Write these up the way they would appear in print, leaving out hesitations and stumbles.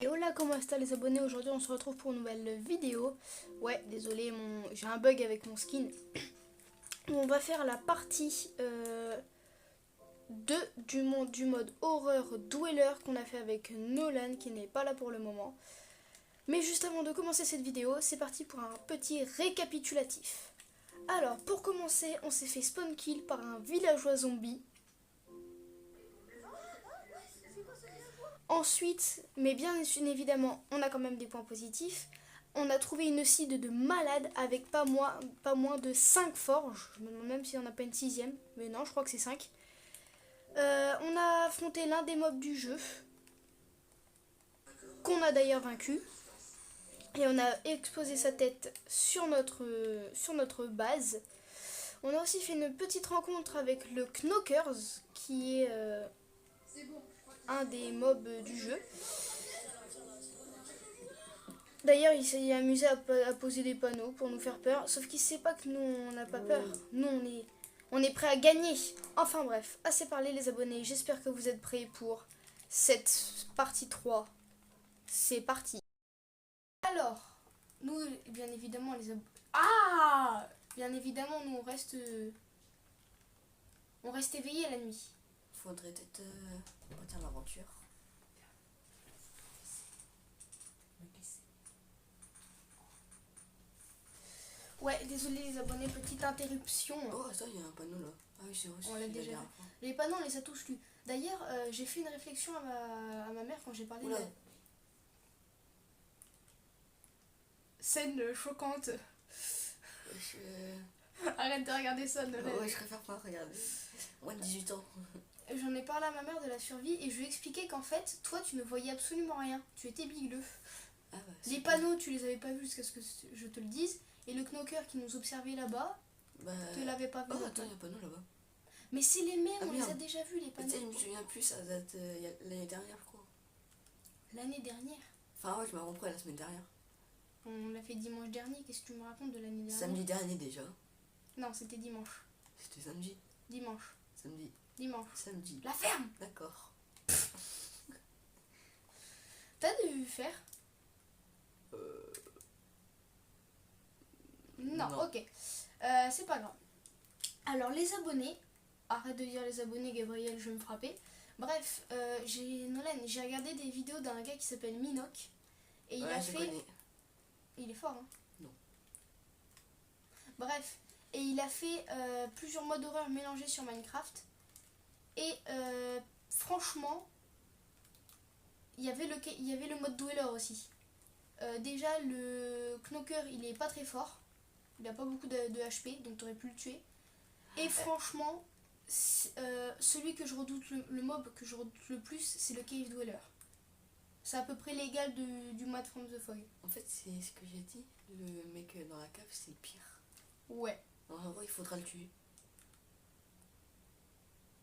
Et hola, comment est-ce les abonnés? Aujourd'hui on se retrouve pour une nouvelle vidéo. Ouais, désolé, j'ai un bug avec mon skin. On va faire la partie 2 du mode horreur Dweller qu'on a fait avec Nolan qui n'est pas là pour le moment. Mais juste avant de commencer cette vidéo, c'est parti pour un petit récapitulatif. Alors pour commencer, on s'est fait spawn kill par un villageois zombie. Ensuite, mais bien évidemment, on a quand même des points positifs. On a trouvé une seed de malade avec pas moins de 5 forges. Je me demande même si on n'a pas une sixième. Mais non, je crois que c'est 5. On a affronté l'un des mobs du jeu. Qu'on a d'ailleurs vaincu. Et on a exposé sa tête sur notre base. On a aussi fait une petite rencontre avec le Knockers, qui est un des mobs du jeu. D'ailleurs, il s'est amusé à poser des panneaux pour nous faire peur. Sauf qu'il sait pas que nous, on n'a pas peur. Nous, on est prêt à gagner. Enfin bref, assez parlé les abonnés. J'espère que vous êtes prêts pour cette partie 3. C'est parti. Alors, nous, bien évidemment, les abonnés... Ah Bien évidemment, nous, on reste éveillés la nuit. Faudrait peut-être retenir l'aventure. Ouais, désolé les abonnés, petite interruption. Oh, ça, il y a un panneau là. Ah oui, c'est vrai. On l'a déjà vu. Les panneaux, on les a tous lus. D'ailleurs, j'ai fait une réflexion à ma mère quand j'ai parlé de la scène choquante. Arrête de regarder ça, Nolan. Ouais, je préfère pas regarder. Moins de 18 ans. J'en ai parlé à ma mère de la survie et je lui ai expliqué qu'en fait, toi, tu ne voyais absolument rien. Tu étais bigleux. Ah bah, Les panneaux, tu les avais pas vus jusqu'à ce que je te le dise. Et le knocker qui nous observait là-bas, tu l'avais pas vu. Oh, attends, il y a un panneau là-bas. Mais c'est les mêmes, on les merde. a déjà vus, les panneaux. Tu sais, je me souviens plus, ça date l'année dernière, je crois. L'année dernière. Enfin, ouais, je me rappelle la semaine dernière. On l'a fait dimanche dernier, qu'est-ce que tu me racontes de l'année dernière? Samedi dernier déjà. Non, c'était dimanche. C'était samedi. Dimanche. Samedi. Dimanche. Samedi. La ferme. D'accord. T'as dû faire? Non, Non. ok. C'est pas grave. Alors, les abonnés. Arrête de dire les abonnés, Gabriel, je vais me frapper. Bref, j'ai regardé des vidéos d'un gars qui s'appelle Minoc. Et il a fait. Connais. Il est fort, hein? Non. Bref, et il a fait plusieurs modes d'horreur mélangés sur Minecraft. Et franchement, il y avait le mode Dweller aussi. Déjà, le Knocker, il est pas très fort. Il a pas beaucoup de HP, donc t'aurais pu le tuer. Et franchement, celui que je redoute, le mob que je redoute le plus, c'est le Cave Dweller. C'est à peu près l'égal du Mad from the Fog. En fait, c'est ce que j'ai dit. Le mec dans la cave, c'est le pire. Ouais. En vrai, il faudra le tuer.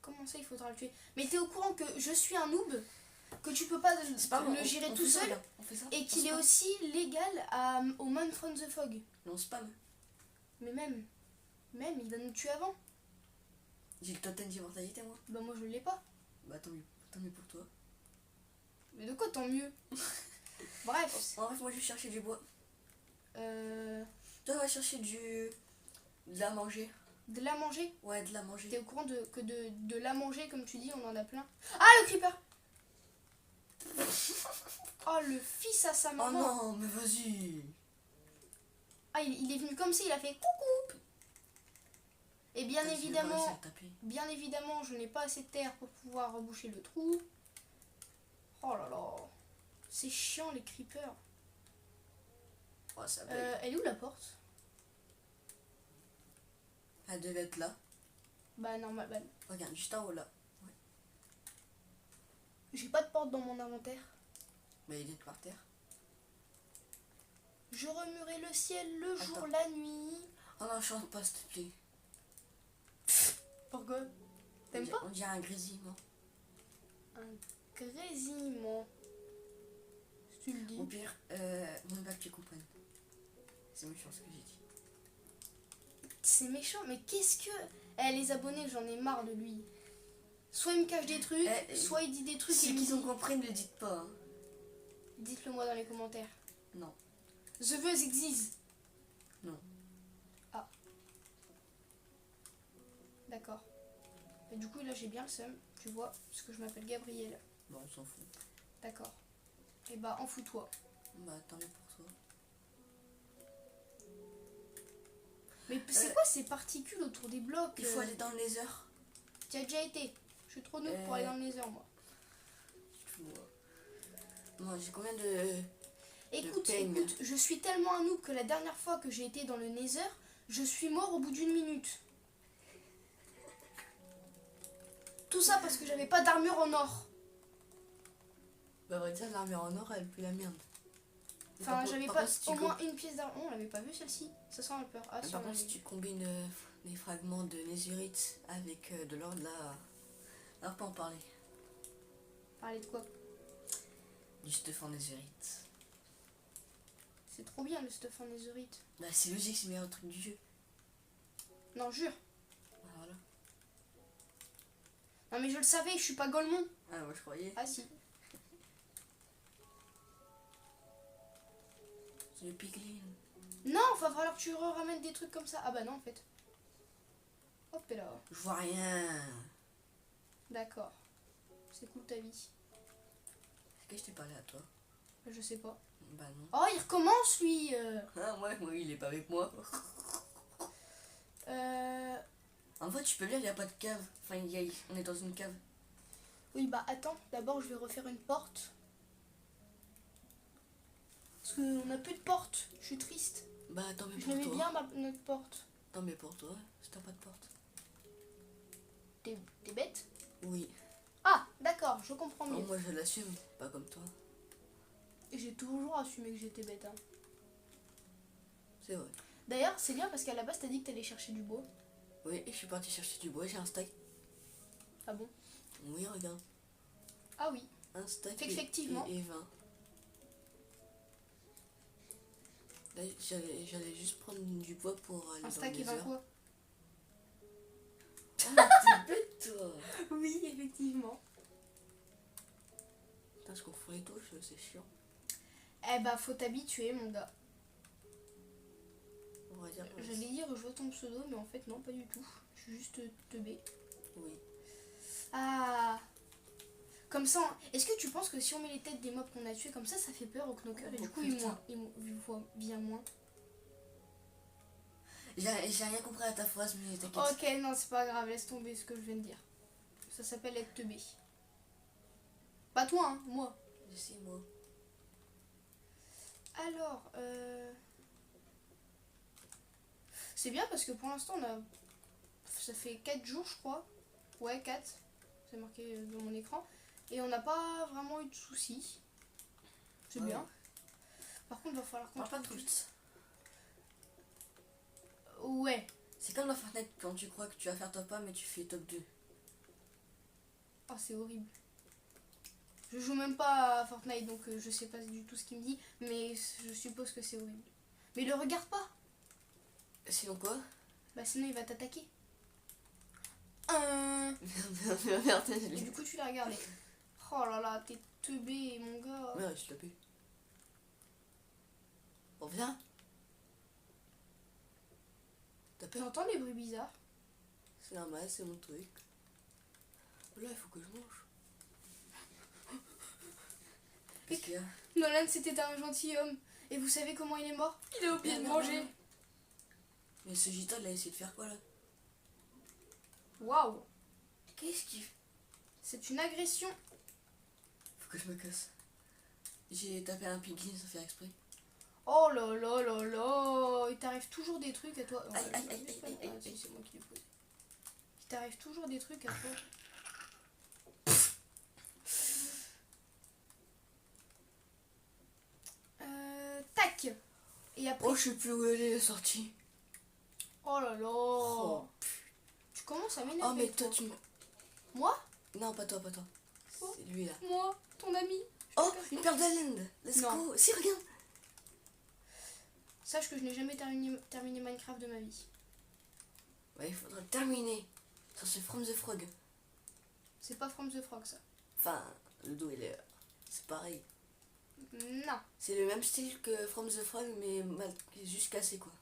Comment ça, il faudra le tuer? Mais t'es au courant que je suis un noob, que tu peux pas le gérer tout seul, et qu'il est aussi légal au Man from the Fog. Non, spam. Mais même, il va nous tuer avant. J'ai le totem d'immortalité, moi. Bah moi je l'ai pas. Bah tant mieux pour toi. Mais de quoi tant mieux? Bref. En bref, moi je vais chercher du bois. Toi va chercher de la manger. De la manger? Ouais, de la manger. T'es au courant que de la manger, comme tu dis, on en a plein. Ah, le creeper! Oh, le fils à sa maman. Oh non, mais vas-y. Ah, il est venu comme ça, il a fait coucou. Et bien évidemment, je n'ai pas assez de terre pour pouvoir reboucher le trou. Oh là là. C'est chiant les creepers. Oh, ça elle est où la porte? Elle devait être là. Bah normal. Bah, regarde, juste en haut là. Ouais. J'ai pas de porte dans mon inventaire. Mais il est par terre. Je remuerai le ciel le jour, la nuit. Oh non, chante pas s'il te plaît. Pourquoi? T'aimes pas? On dirait un grésillement. Un grésillement. Si tu le dis. Au pire, mon bac tu comprennes. C'est méchant ce que j'ai dit. C'est méchant, mais qu'est-ce que... les abonnés, j'en ai marre de lui. Soit il me cache des trucs, soit il dit des trucs... Ceux qui ont compris, ne le dites pas. Hein. Dites-le moi dans les commentaires. Non. The Buzz existe. Non. Ah. D'accord. Et du coup, là, j'ai bien le seum. Tu vois, parce que je m'appelle Gabriel. Bon, on s'en fout. D'accord. Et bah, en fous-toi. Bah, tant mieux pour toi. Mais c'est quoi ces particules autour des blocs? Il faut aller dans le nether. Tu as déjà été. Je suis trop noob pour aller dans le nether, moi. Moi, j'ai combien de... Écoute, peigne. écoute, je suis tellement un noob que la dernière fois que j'ai été dans le nether, je suis mort au bout d'1 minute. Tout ça parce que j'avais pas d'armure en or. Bah, vrai dire, l'armure en or, elle pue la merde. Mais Enfin, par contre- j'avais par pas contre, si tu au moins com- une pièce d'armure. On l'avait pas vu celle-ci. Ça sent un peu. Ah, Par sur contre, si tu combines des fragments de netherite avec de l'or, là... On va pas en parler. Parler de quoi? Du stuff en netherite. C'est trop bien le stuff en netherite. Bah, c'est logique, c'est le meilleur truc du jeu. Non, jure. Bah, voilà. Non, mais je le savais, je suis pas Golemon. Ah, moi, je croyais. Ah, si. C'est le piglin. Non, va falloir que tu ramènes des trucs comme ça. Ah, bah non, en fait. Hop et là. Je vois rien. D'accord. C'est cool ta vie. Est-ce que je t'ai parlé à toi? Je sais pas. Bah, non. Oh, il recommence lui. Ah, ouais, moi, il est pas avec moi. En fait, tu peux lire, il n'y a pas de cave. Enfin, on est dans une cave. Oui, bah attends. D'abord, je vais refaire une porte. Parce qu'on a plus de porte. Je suis triste. Bah, tant mieux Je pour l'aimais toi. bien notre porte. Tant mieux pour toi, si t'as pas de porte. T'es bête? Oui. Ah, d'accord, je comprends Non, mieux. moi, je l'assume, pas comme toi. Et j'ai toujours assumé que j'étais bête. Hein. C'est vrai. D'ailleurs, c'est bien parce qu'à la base, t'as dit que t'allais chercher du bois. Oui, et je suis partie chercher du bois, j'ai un stack. Ah bon? Oui, regarde. Ah oui. Un stack Effectivement. et 20. Là, j'allais juste prendre du bois pour aller Un dans stack le et 20 nether. quoi? Ah, t'es bête, toi. Oui, effectivement. Putain, je confonds les touches, c'est chiant. Eh bah, faut t'habituer, mon gars. On va dire. J'allais dire, je vois ton pseudo, mais en fait, non, pas du tout. Je suis juste teubé. Oui. Ah! Comme ça, est-ce que tu penses que si on met les têtes des mobs qu'on a tués comme ça fait peur au knocker et du coup, il voit bien moins? J'ai rien compris à ta phrase, mais t'inquiète. Ok, non, c'est pas grave, laisse tomber ce que je viens de dire. Ça s'appelle être teubé. Pas toi, hein, moi. Je sais, moi. Alors, c'est bien parce que pour l'instant, ça fait 4 jours, je crois. Ouais, 4. C'est marqué dans mon écran. Et on n'a pas vraiment eu de soucis. C'est Ouais. bien. Par contre, il va falloir qu'on Parle pas trouve trop vite. Ouais. C'est comme dans Fortnite quand tu crois que tu vas faire top 1 mais tu fais top 2. Oh, c'est horrible. Je joue même pas à Fortnite, donc je sais pas du tout ce qu'il me dit. Mais je suppose que c'est horrible. Mais le regarde pas. Sinon quoi? Bah sinon, il va t'attaquer. Merde, Et du coup, tu l'as regardé. Oh là là, t'es teubé, mon gars. Merde, je tapé. On vient. T'as peur? J'entends des bruits bizarres. C'est normal, c'est mon truc. Là, il faut que je mange. Qu'est-ce qu'il y a? Nolan, c'était un gentilhomme. Et vous savez comment il est mort? Il a oublié de manger. Mais ce gitan, il a essayé de faire quoi là? Waouh. Qu'est-ce qu'il... C'est une agression. Faut que je me casse. J'ai tapé un piglin sans faire exprès. Oh là là là là. Il t'arrive toujours des trucs à toi. Aïe, aïe, aïe, aïe, aïe, Ah, si, aïe. c'est moi qui l'ai posé. Il t'arrive toujours des trucs à toi. Tac. Et après... Oh, je sais plus où elle est sortie. Oh là là. Oh, Tu commences à m'énerver. oh mais toi, tu me... Moi? Non, pas toi, pas toi. Oh. C'est lui là. Moi? Ton ami? Oh, une perle d'Alend. Let's Non. go. Si, regarde. Sache que je n'ai jamais terminé Minecraft de ma vie. Ouais, il faudra le terminer. Ça, c'est From the Frog. C'est pas From the Frog, ça. Enfin, le dos, il est... C'est pareil. Non. C'est le même style que From the Frog, mais juste cassé, quoi.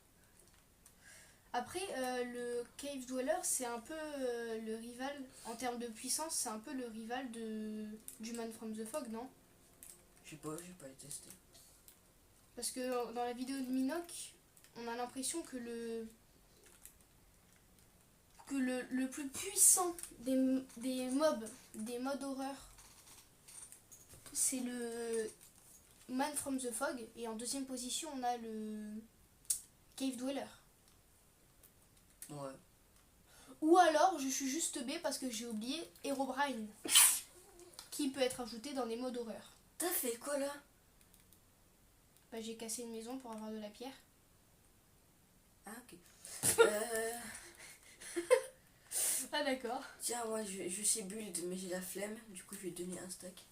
Après, le Cave Dweller, c'est un peu le rival, en termes de puissance, c'est un peu le rival du Man from the Fog, non? J'ai pas les testé. Parce que dans la vidéo de Minoc, on a l'impression que le plus puissant des mobs, des modes horreur, c'est le Man from the Fog. Et en deuxième position, on a le Cave Dweller. Ouais. Ou alors, je suis juste B parce que j'ai oublié Herobrine, qui peut être ajouté dans les modes horreur. T'as fait quoi là? Bah, j'ai cassé une maison pour avoir de la pierre. Ah, ok. Ah, d'accord. Tiens, moi je sais build, mais j'ai la flemme. Du coup, je vais te donner un stack.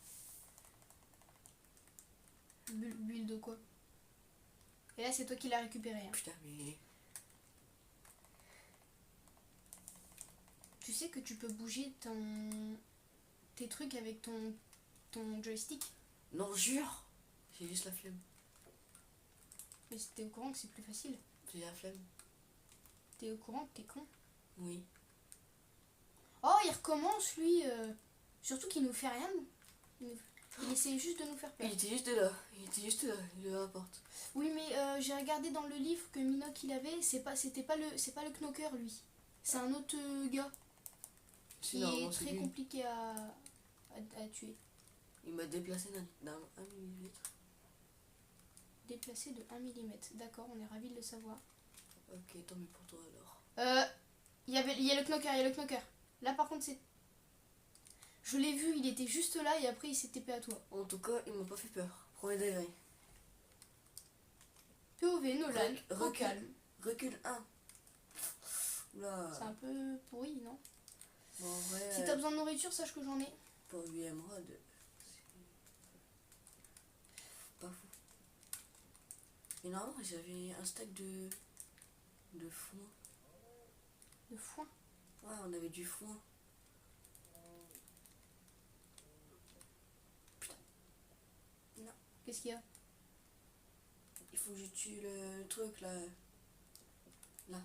Bulle de quoi? Et là, c'est toi qui l'as récupéré. Hein. Putain, mais. Tu sais que tu peux bouger tes trucs avec ton joystick. Non, jure! J'ai juste la flemme. Mais t'es au courant que c'est plus facile. J'ai la flemme. T'es au courant que t'es con. Oui. Oh, il recommence lui. Surtout qu'il nous fait rien. Il essaie juste de nous faire peur. Il était juste là. Il le rapporte. Oui, mais j'ai regardé dans le livre que Minoc il avait. C'est pas le Knocker lui. C'est un autre gars qui est très compliqué à tuer. Il m'a déplacé d'un 1 mm. Déplacé de 1 mm. D'accord, on est ravis de le savoir. Ok, tant mieux pour toi alors. Il y a le Knocker. Là par contre c'est... Je l'ai vu, il était juste là et après il s'est TP à toi. En tout cas, il m'a pas fait peur. Premier degré. POV, Nolan, au calme. Recule 1. Oula. C'est un peu pourri, non? Bon, en vrai, Si t'as besoin de nourriture, sache que j'en ai. pour 8 émeraudes, c'est pas fou. Mais non, j'avais un stack de foin. De foin. Ouais, on avait du foin. Putain. Non. Qu'est-ce qu'il y a? Il faut que je tue le truc là. Là.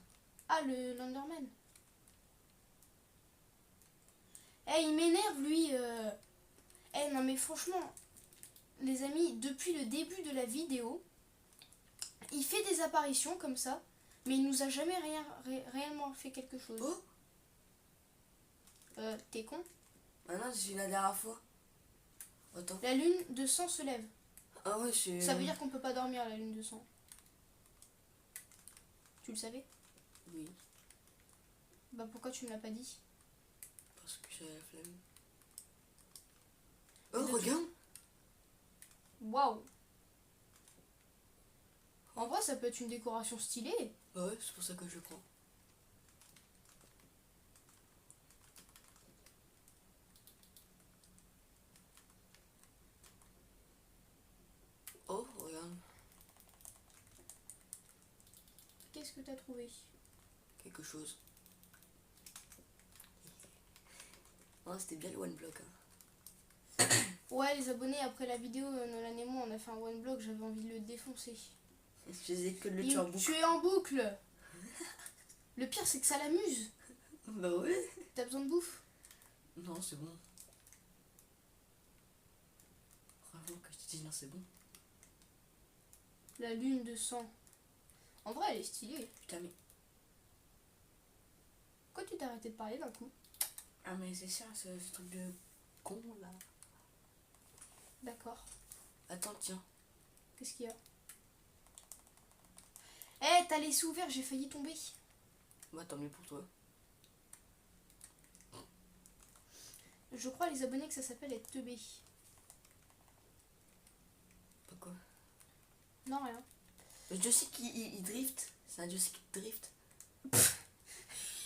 Ah, le Landerman. Eh, il m'énerve lui. Eh, non mais franchement, les amis, depuis le début de la vidéo, il fait des apparitions comme ça, mais il nous a jamais réellement fait quelque chose. Oh, t'es con? ah non, j'ai eu la dernière fois. Attends. La lune de sang se lève. Ah ouais, c'est... Ça veut dire qu'on peut pas dormir à la lune de sang. Tu le savais? Oui, Bah pourquoi tu me l'as pas dit? parce que j'avais la flemme. Oh, regarde! Waouh! En vrai, ça peut être une décoration stylée. Ouais, c'est pour ça que je prends. Oh, regarde. Qu'est-ce que t'as trouvé? Quelque chose. Oh, c'était bien le one block. Hein. Ouais, les abonnés, après la vidéo, Nolan et moi, on a fait un one block, j'avais envie de le défoncer. Je faisais que de le Il tuer en me boucle. tuait en boucle. Le pire, c'est que ça l'amuse. Bah ouais. T'as besoin de bouffe? Non, c'est bon. Bravo que je te dis non, c'est bon. La lune de sang. En vrai, elle est stylée. Putain, mais... Pourquoi tu t'es arrêté de parler d'un coup? Ah, mais c'est ça, ce truc de con, là. D'accord. Attends, tiens. Qu'est-ce qu'il y a? Eh, t'as laissé ouvert, j'ai failli tomber. Bah, tant mieux pour toi. Je crois, les abonnés, que ça s'appelle être teubé. Pourquoi? Non, rien. Le joystick, il drift. C'est un joystick drift.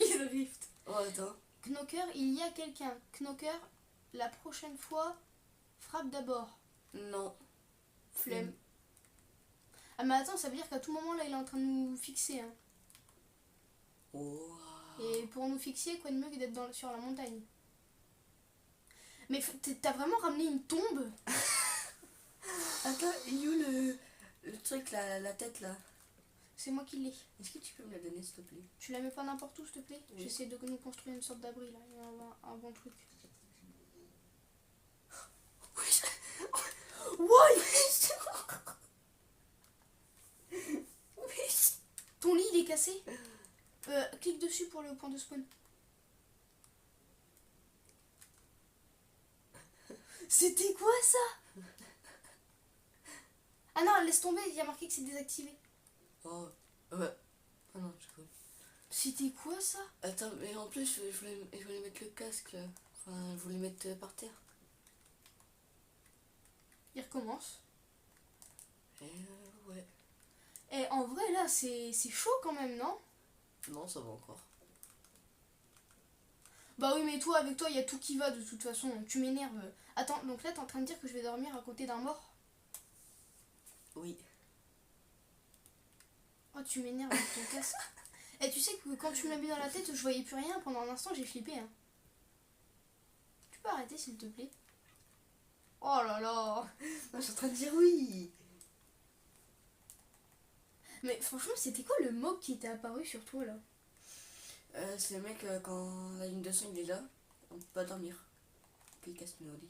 Il drift. Oh, attends. Knocker, il y a quelqu'un. Knocker, la prochaine fois, frappe d'abord. Non. Flemme. Ah mais attends, ça veut dire qu'à tout moment là il est en train de nous fixer. Hein. Oh. Et pour nous fixer, quoi de mieux que d'être sur la montagne. Mais t'as vraiment ramené une tombe? Attends, attends, il est où le truc, la tête là? C'est moi qui l'ai. Est-ce que tu peux me la donner s'il te plaît? Tu la mets pas n'importe où, s'il te plaît? Oui. J'essaie de nous construire une sorte d'abri là, et un bon truc. Ouais. Ton lit il est cassé. Clique dessus pour le point de spawn. C'était quoi ça? Ah non, laisse tomber, il y a marqué que c'est désactivé. Oh, ouais. Oh non, je crois. C'était quoi ça? Attends, mais en plus, je voulais mettre le casque là. Enfin, je voulais mettre par terre. Il recommence. Ouais. Et en vrai là, c'est chaud quand même, non? Non, ça va encore. Bah oui, mais toi, avec toi, il y a tout qui va de toute façon. Tu m'énerves. Attends, donc là, t'es en train de dire que je vais dormir à côté d'un mort? Oui. Oh, tu m'énerves avec ton casque. Et tu sais que quand tu me l'as mis dans la tête, je voyais plus rien. Pendant un instant, j'ai flippé. Hein. Tu peux arrêter, s'il te plaît? Oh là là. Non, je suis en train de dire oui. Mais franchement, c'était quoi le mob qui était apparu sur toi, là? C'est le mec, quand la ligne de son il est là, on peut pas dormir. Puis il casse le lit.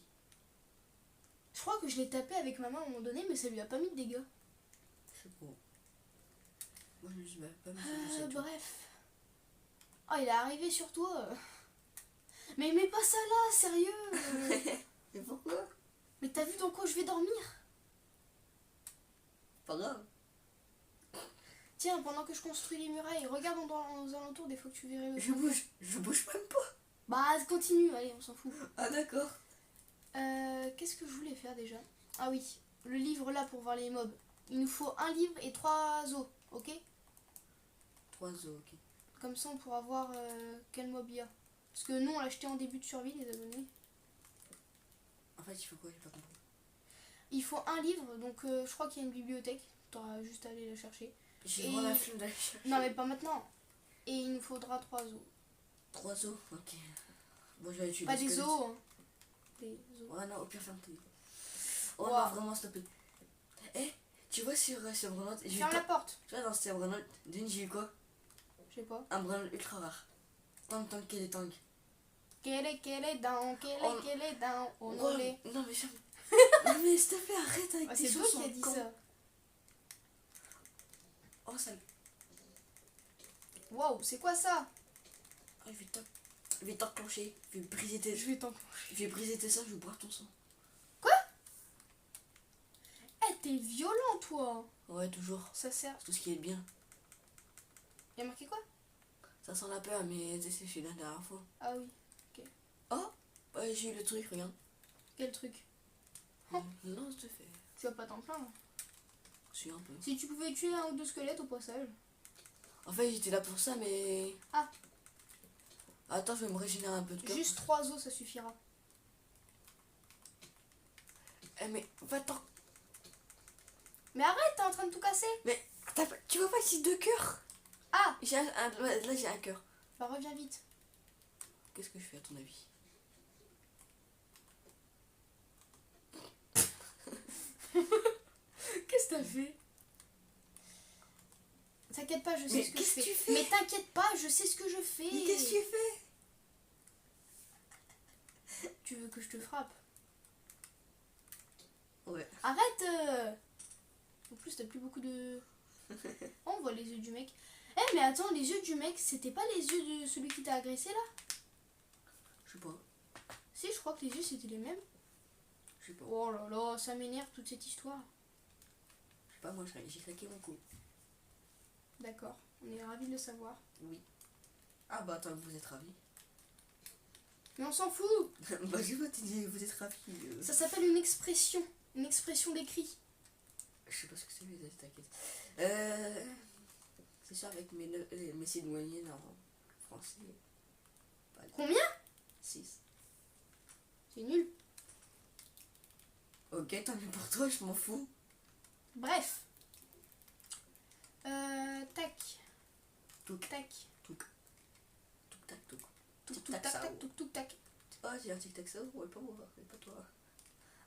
Je crois que je l'ai tapé avec ma main à un moment donné, mais ça lui a pas mis de dégâts. Je sais pas. Moi, je me suis pas mis sur Bref. Oh, il est arrivé sur toi. Mais mets pas ça là, sérieux. Mais pourquoi? Mais t'as vu dans quoi je vais dormir? Pas grave. Tiens, pendant que je construis les murailles, regarde aux alentours, des fois que tu verrais le Je fond. bouge même pas. Bah, continue, allez, on s'en fout. Ah, d'accord. Qu'est-ce que je voulais faire déjà? Ah oui, le livre là pour voir les mobs. Il nous faut un livre et 3 os, ok? 3 os, ok. Comme ça on pourra voir quel mob il y a. Parce que nous on l'a acheté en début de survie, les abonnés. En fait, il faut quoi? J'ai pas compris. Il faut un livre, donc je crois qu'il y a une bibliothèque. T'auras juste à aller la chercher. J'ai Et- vraiment la flemme d'aller chercher. Non mais pas maintenant. Et il nous faudra 3 os. 3 os, ok. Bon, je vais utiliser Pas les des squelettes. os, hein. Des os. Ouais, non, au pire, ferme tes. Oh Wow. non, vraiment, s'il te plaît. Eh, tu vois sur Brunot, Ferme la porte. tu vois, dans Steve Brunot, d'une, j'ai eu quoi? Je sais pas. Un Brunot ultra rare. Tant qu'elle est tank. Quel est down, quel est down, oh non les. Non, mais ferme. Non, mais s'il te plaît, arrête avec Ah, tes c'est toi chansons qui as dit con. ça. Oh, ça. Waouh, c'est quoi ça? Oh, je vais t'enclencher. Je vais briser tes. Je vais t'enclencher. Je vais briser tes seins, je vais boire ton sang. Eh, t'es violent toi. Ouais, toujours. Ça sert. C'est tout ce qui est bien. Y'a marqué quoi? Ça sent la peur, mais c'est chez la dernière fois. Ah oui. Oh, ouais, j'ai eu le truc, regarde. Quel truc? Oh. Lance de fer. Tu vas pas t'en plaindre. Je suis un peu. Si tu pouvais tuer un ou deux squelettes au passage. En fait, j'étais là pour ça, mais. Ah. Attends, je vais me régénérer un peu de cœur. Juste 3 os, ça suffira. Eh, mais va-t'en. Mais arrête, t'es en train de tout casser. Mais tu vois pas ici 2 cœurs? Ah, Là, j'ai un cœur. bah reviens vite. Qu'est-ce que je fais à ton avis? Qu'est-ce que t'as fait? T'inquiète pas, je sais Mais ce que je qu'est-ce que fais. tu fais? Mais t'inquiète pas, je sais ce que je fais. Mais qu'est-ce que tu fais? Tu veux que je te frappe? Ouais. Arrête En plus, t'as plus beaucoup de... Oh, on voit les yeux du mec. Eh, mais attends, les yeux du mec, c'était pas les yeux de celui qui t'a agressé, là? Je sais pas. Si, je crois que les yeux, c'était les mêmes. Je sais pas. Oh là là, ça m'énerve, toute cette histoire. Je sais pas, moi, j'ai claqué mon cou. D'accord, on est ravis de le savoir. Oui. Ah bah attends, vous êtes ravis. Mais on s'en fout. Bah je vois, tu dis, vous êtes ravis. Ça s'appelle une expression d'écrit. Je sais pas ce que c'est, mais t'inquiète. C'est sûr, avec mes 6 moyennes en français. Pas de- Combien? 6. C'est nul. Ok, tant mieux pour toi, je m'en fous. Bref. Tac. Touc, Tac. touc. Touc, tac, touc. Touc, Tic, touc, tac, tac, ça. tac, touc, touc, tac. Oh, j'ai un tic tac ça, ouais, pas moi, mais pas toi.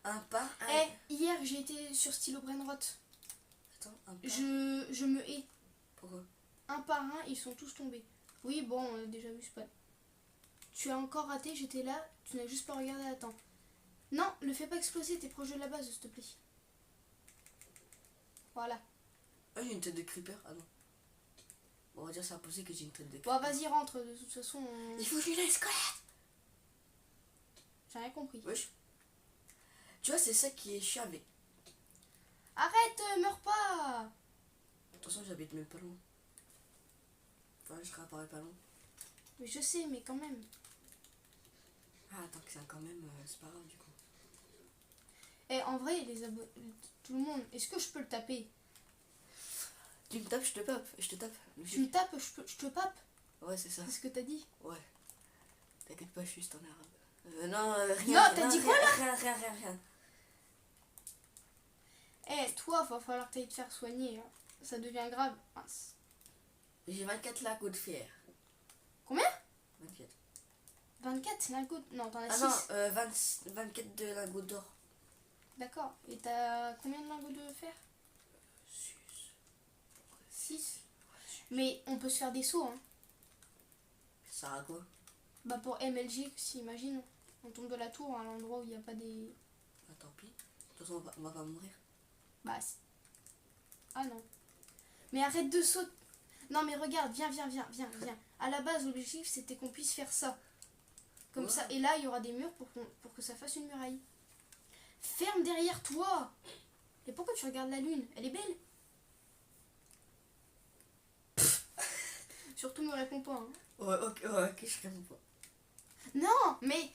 Un par un. Hier j'ai été sur Stylo Brainrot. Attends, un par. Je me hais. Pourquoi? Un par un, ils sont tous tombés. Oui, bon, on a déjà vu, c'est pas. Tu as encore raté, j'étais là, tu n'as juste pas regardé à temps. Non, ne fais pas exploser, t'es proche de la base, s'il te plaît. Voilà. Ah, j'ai une tête de creeper. Ah non. Bon, on va dire ça a posé que j'ai une tête de Bon, creeper. vas-y, rentre, de toute façon. Il faut que je lui laisse squelette. J'ai rien compris. Wesh. Tu vois, c'est ça qui est chiant avec. Arrête, meurs pas. De toute façon, j'habite même pas loin. Enfin, je réapparais pas loin. Mais je sais, mais quand même. Ah, attends, que c'est quand même. C'est pas grave du coup. En vrai, les abonnés. Tout le monde, est-ce que je peux le taper? Tu me tapes, je te tape. Je te tape. Tu me tapes, je te pape. Ouais, c'est ça. C'est ce que t'as dit. Ouais. T'inquiète pas, je suis juste en arabe. Non, rien. Non, t'as dit quoi, là? Rien. Toi, va falloir que t'ailles te faire soigner. Hein. Ça devient grave. Mince. J'ai 24 lingots de fer. Combien? 24. 24, c'est lingots. Non, t'en as Ah 6. non, 24 de lingots d'or. D'accord. Et t'as combien de lingots de fer? 6. Mais on peut se faire des sauts, hein. Ça sert à quoi? Bah pour MLG, si imagine, on tombe de la tour à un endroit où il n'y a pas des... Ah, tant pis. De toute façon, on va pas mourir. Bah... Ah non. Mais arrête de sauter. Non mais regarde, viens. À la base, l'objectif, c'était qu'on puisse faire ça. Comme Ouais. ça. Et là, il y aura des murs pour que ça fasse une muraille. Ferme derrière toi. Et pourquoi tu regardes la lune? Elle est belle. Surtout me réponds pas. Hein. Ouais, ok, je réponds pas. Non, mais...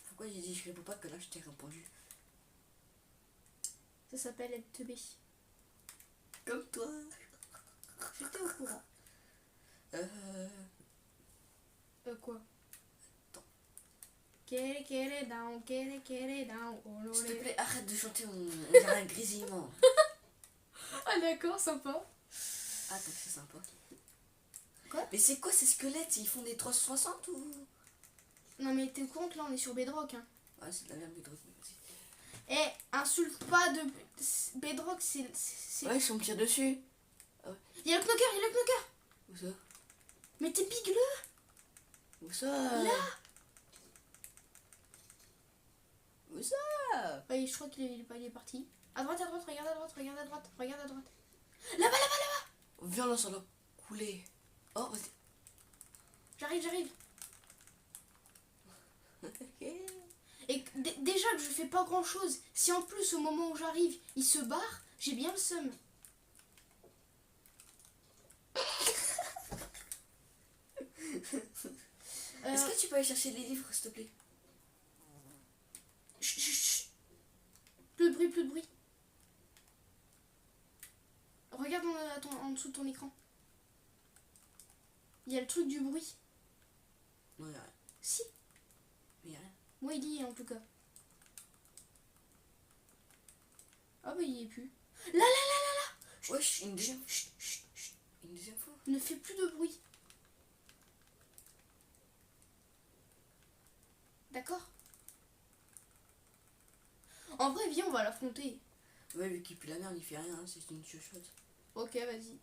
Pourquoi j'ai dit je réponds pas que là je t'ai répondu? Ça s'appelle être teubé. Comme toi. J'étais au courant. Quoi? Attends. Kere down, oh S'il te lolé. plaît, arrête de chanter, on dirait un grésillement. Ah d'accord, sympa. Ah, donc c'est sympa. Quoi? Mais c'est quoi ces squelettes? Ils font des 360 ou? Non mais t'es au courant que là on est sur Bedrock, hein. Ouais, c'est de la merde, mais drôle, mais vas-y. Insulte pas de... Bedrock, c'est... Ouais, ils sont me tire dessus. Il y a le knocker. Où ça? Mais t'es bigleux. Où ça? Là. Où ça? Ouais, je crois qu'il est parti. À droite, regarde à droite. Là-bas. Viens là, ça là. Couler. Oh, vas-y. J'arrive. Et déjà que je fais pas grand chose, si en plus au moment où j'arrive, il se barre, j'ai bien le seum. Est-ce que tu peux aller chercher les livres, s'il te plaît? Chut. Plus de bruit. Regarde en dessous de ton écran. Il y a le truc du bruit. Non, y'a rien. Si. Mais y'a rien. Moi il y est en tout cas. Ah bah il y est plus. Là. Wesh, une deuxième. Chut. Une deuxième fois. Ne fais plus de bruit. D'accord? En vrai, viens, on va l'affronter. Ouais, vu qu'il pue la merde, il fait rien, hein, c'est une chuchote. Ok, vas-y.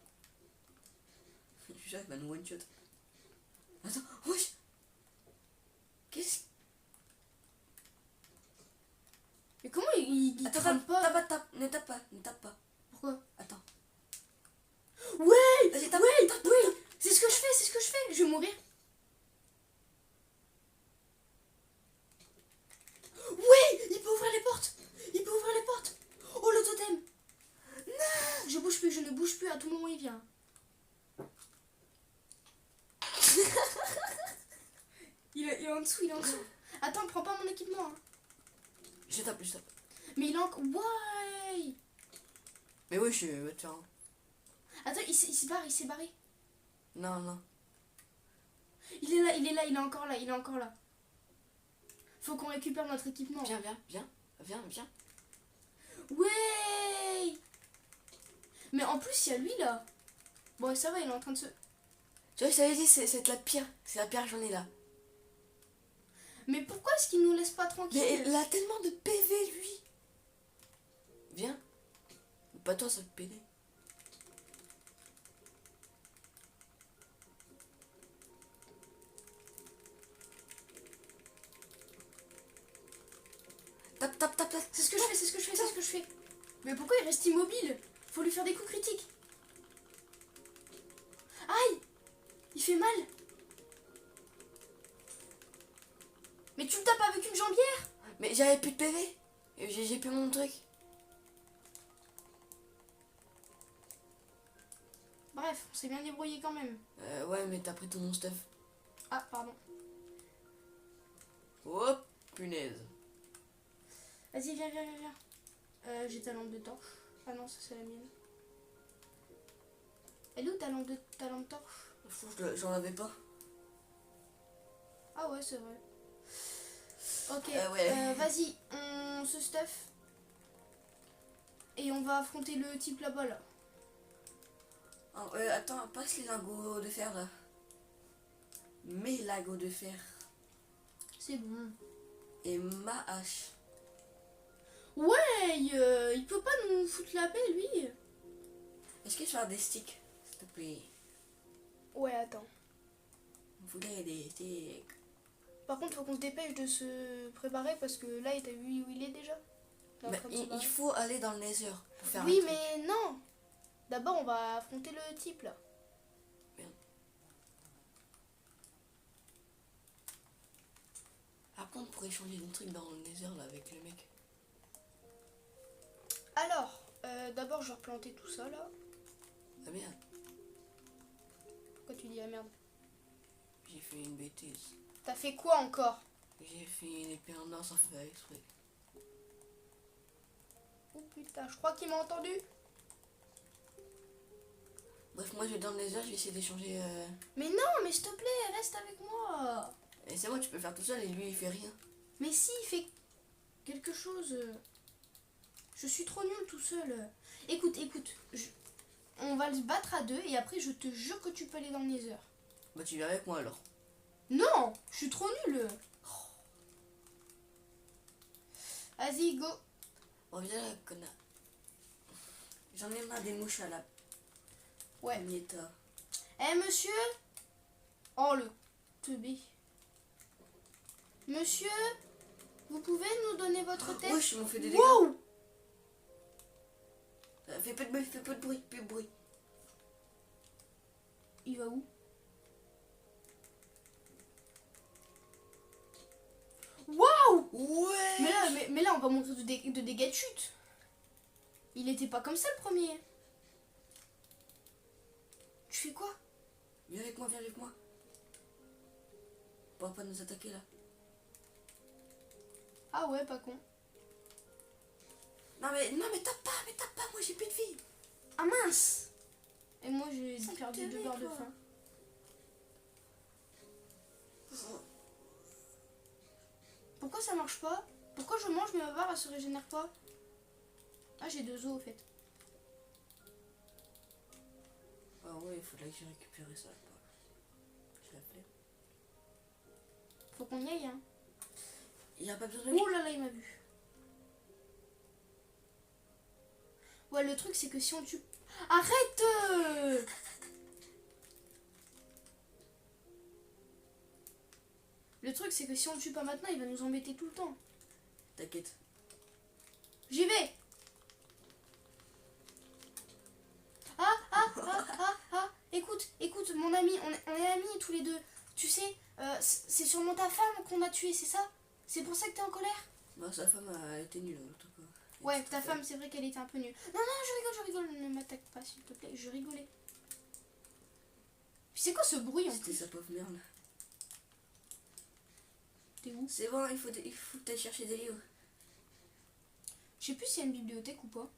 Je suis sûr qu'il va nous one shot. Attends, wesh. Qu'est-ce? Mais comment il Attends, trempe pas? ne tape pas. Pourquoi? Attends. Ouais. Vas-y, tape. C'est ce que je fais. Je vais mourir. Ouais, il peut ouvrir les portes. Oh, le totem. Non. Je ne bouge plus à tout moment il vient. il est en dessous. Attends, prends pas mon équipement. Hein. Je tape. Mais il est encore... Ouais. Mais oui, je vais te faire un. Attends, il s'est barré. Non. Il est là, il est encore là. Faut qu'on récupère notre équipement. Viens. Ouais. Mais en plus, il y a lui là. Bon, ça va, il est en train de se... Tu vois, je t'avais dit, c'est la pire. C'est la pire journée là. Mais pourquoi est-ce qu'il nous laisse pas tranquille? Mais il a tellement de PV, lui. Viens. Pas toi, ça te pédé. Tape, tape, tape, tape. C'est ce que je fais, c'est ce que je fais, c'est ce que je fais. Mais pourquoi il reste immobile? Faut lui faire des coups critiques. Aïe! Il fait mal. Mais tu le tapes avec une jambière? Mais j'avais plus de PV. Et j'ai plus mon truc. Bref, on s'est bien débrouillé quand même. Ouais, mais t'as pris ton stuff. Ah, pardon. Oh, punaise. Vas-y, viens, viens, viens, viens. J'ai ta lampe de torche. Ah non, ça c'est la mienne. Elle est où ta lampe torche? J'en avais pas. Ah ouais, c'est vrai. Ok, ouais. vas-y, on se stuff. Et on va affronter le type là-bas, là. Oh, attends, passe les lingots de fer, là. Mes lingots de fer. C'est bon. Et ma hache. Ouais, il peut pas nous foutre la paix, lui. Est-ce que tu as des sticks, s'il te plaît? Ouais, attends. Il faudrait des sticks. Par contre, faut qu'on se dépêche de se préparer parce que là, t'as vu où il est déjà? Il est en Mais train de se il barrer. faut aller dans le nether pour faire Oui, un truc. mais non. D'abord, on va affronter le type, là. Merde. Après, on pourrait changer de truc dans le nether, là, avec le mec. Alors, d'abord, je vais replanter tout ça, là. Ah merde, Pourquoi tu dis la merde? j'ai fait une bêtise. T'as fait quoi encore? J'ai fait une épée en or sans faire exprès. Oh putain, je crois qu'il m'a entendu. Bref, moi je vais dans le nether, je vais essayer d'échanger. Mais non, mais s'il te plaît, reste avec moi. Et c'est moi, tu peux faire tout seul et lui il fait rien. Mais si, il fait quelque chose. Je suis trop nulle tout seul. Écoute, on va se battre à deux et après je te jure que tu peux aller dans le nether. Bah, tu viens avec moi alors. Non, je suis trop nulle. Vas-y, go. Reviens là, connard. J'en ai marre des mouches à la Ouais. Mieta. Eh, monsieur. Oh, le teubé. Monsieur, vous pouvez nous donner votre tête? Wesh, ils m'ont fait des dégâts. Wow. Fais pas de bruit, fais pas de bruit, plus de bruit. Il va où? Waouh! Ouais. Mais là, on va mourir de dégâts de chute. Il était pas comme ça le premier. Tu fais quoi? Viens avec moi, viens avec moi. On va pas nous attaquer là. Ah ouais, pas con. Non mais tape pas, moi j'ai plus de vie. Ah mince! Et moi j'ai Ça perdu te 2 met, barres de toi. faim. Pourquoi ça marche pas? Pourquoi je mange mais ma barre elle se régénère pas? Ah, j'ai 2 os au fait. Ah ouais, il faudrait que j'ai récupéré ça. Je l'appelais. Faut qu'on y aille, hein. Il y a pas besoin de... Oh là là, il m'a vu. Ouais, le truc c'est que si on tue... Arrête! Le truc c'est que si on le tue pas maintenant, il va nous embêter tout le temps. T'inquiète. J'y vais! Écoute, mon ami, on est amis tous les deux. Tu sais, c'est sûrement ta femme qu'on a tuée, c'est ça? C'est pour ça que t'es en colère? Bah, sa femme a été nulle, en tout cas. Ouais, ta femme, c'est vrai qu'elle était un peu nulle. Non, non, je rigole, ne m'attaque pas, s'il te plaît, je rigolais. Puis c'est quoi ce bruit en C'était plus? sa pauvre merde. T'es où? C'est bon, il faut que t'ailles chercher des livres. Je sais plus s'il y a une bibliothèque ou pas.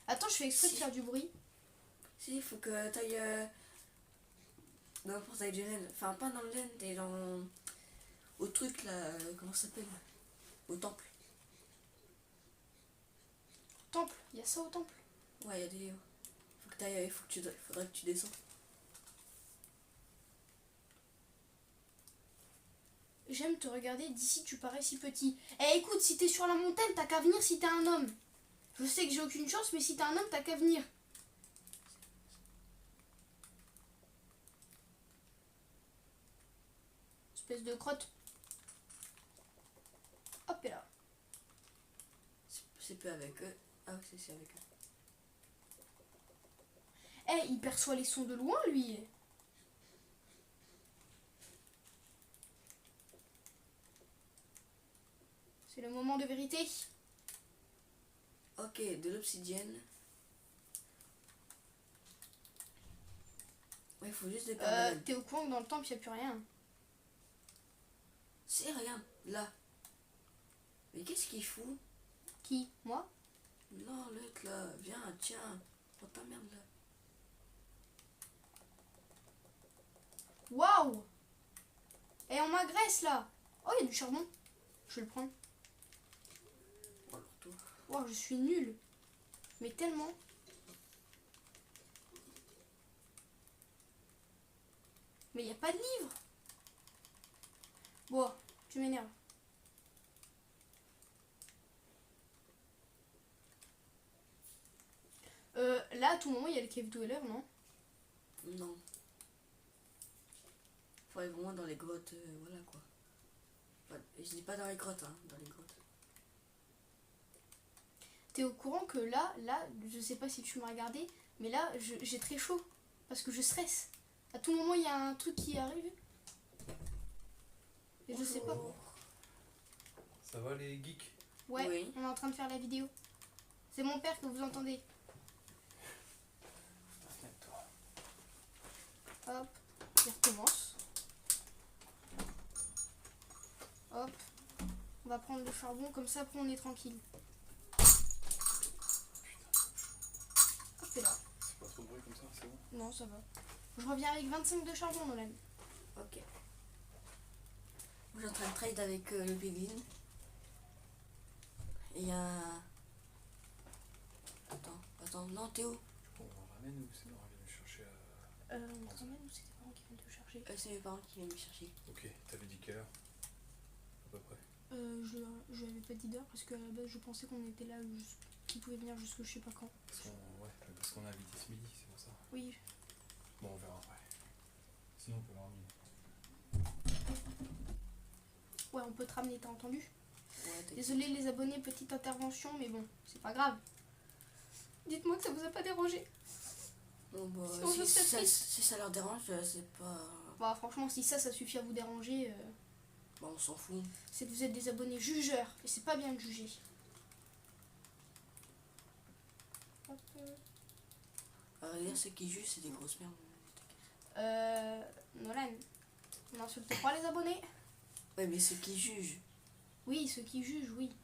Attends, je fais exprès de Si. faire du bruit. Si, il faut que t'ailles dans le portail du Ren. Enfin, pas dans le Ren, t'es dans... Au truc là, comment ça s'appelle? Au temple. Temple, il y a ça au temple. Ouais, il y a des livres. Faut que t'ailles, faudrait que tu descends. j'aime te regarder d'ici, tu parais si petit. Eh écoute, si t'es sur la montagne, t'as qu'à venir si t'es un homme. Je sais que j'ai aucune chance, mais si t'es un homme, t'as qu'à venir. Espèce de crotte. Hop et là. C'est peu avec eux. Ah oui, c'est avec eux. Eh, il perçoit les sons de loin, lui. C'est le moment de vérité. Ok, de l'obsidienne. Ouais, il faut juste des permanents. T'es au courant que dans le temple, il n'y a plus rien. Si, regarde, là. Mais qu'est-ce qu'il fout? Qui? Moi? Non, l'autre là, viens, tiens. Prends ta merde là. Waouh! Et on m'agresse là. Oh, il y a du charbon. Je vais le prendre. Oh, leur tour. Waouh, je suis nulle. Mais tellement. Mais il n'y a pas de livre. Bon, tu m'énerves. Là, à tout moment, il y a le cave dweller, non? Non. Faut aller vraiment dans les grottes, voilà quoi. Je dis pas dans les grottes, hein, dans les grottes. T'es au courant que là, je sais pas si tu m'as regardé, mais là, j'ai très chaud. Parce que je stresse. À tout moment, il y a un truc qui arrive. Et je sais pas. Ça va les geeks? Ouais, Oui. on est en train de faire la vidéo. C'est mon père que vous entendez. Hop, il recommence. Hop, on va prendre le charbon, comme ça après on est tranquille. Hop et là. C'est pas trop de bruit comme ça, c'est bon? Non, ça va. Je reviens avec 25 de charbon, Nolan. Ok. Moi, je suis en train de trade avec le Péguin. Et il y a... Attends, non Théo. On ramène ou c'est Nora qui vient me chercher à... On te ramène ou c'est tes parents qui viennent te chercher? C'est mes parents qui viennent me chercher. Ok, t'avais dit quelle heure? À peu près. Je lui avais pas dit d'heure parce qu'à la base je pensais qu'on était là, qu'ils pouvaient venir jusque je sais pas quand. Parce qu'on a invité ce midi, c'est pour ça. Oui. Bon, on verra après. Sinon on peut le ramener. Ouais, on peut te ramener, t'as entendu? Ouais, t'inquiète. Désolé les abonnés, petite intervention, mais bon, c'est pas grave. Dites-moi que ça vous a pas dérangé. Bon, bah, Sinon, je serais triste. si ça leur dérange, c'est pas... Bah franchement, si ça suffit à vous déranger, Bah, on s'en fout. c'est que vous êtes des abonnés jugeurs, et c'est pas bien de juger. Hop. À dire ceux qui jugent, c'est des grosses merdes. Nolan, on n'insulte pas les abonnés. Ouais, mais ceux qui jugent. Oui, ceux qui jugent, oui.